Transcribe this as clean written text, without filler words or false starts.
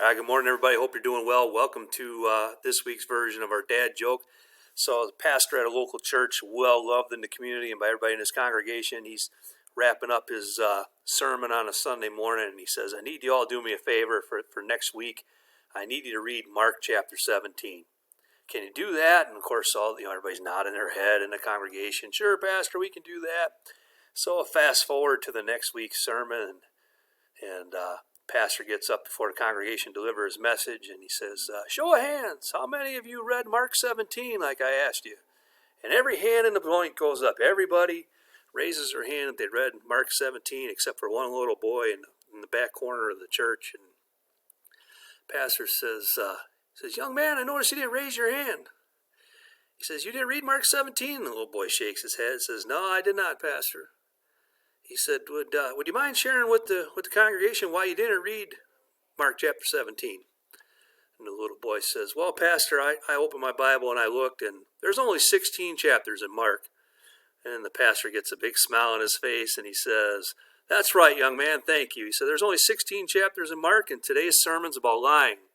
Good morning, everybody. Hope you're doing well. Welcome to this week's version of our dad joke. So, the pastor at a local church, well loved in the community and by everybody in his congregation, he's wrapping up his sermon on a Sunday morning, and he says, "I need you all to do me a favor for next week. I need you to read Mark chapter 17. Can you do that?" And of course, everybody's nodding their head in the congregation. "Sure, Pastor, we can do that." So, fast forward to the next week's sermon, and pastor gets up before the congregation, delivers his message, and he says, "Show of hands, how many of you read Mark 17 like I asked you?" And every hand in the joint goes up. Everybody raises their hand that they read Mark 17, except for one little boy in the back corner of the church. And pastor says, "Young man, I noticed you didn't raise your hand." He says, "You didn't read Mark 17? The little boy shakes his head and says, "No, I did not, Pastor." He said, would you mind sharing with the congregation why you didn't read Mark chapter 17? And the little boy says, "Well, Pastor, I opened my Bible and I looked, and there's only 16 chapters in Mark." And the pastor gets a big smile on his face, and he says, "That's right, young man, thank you." He said, "There's only 16 chapters in Mark, and today's sermon's about lying.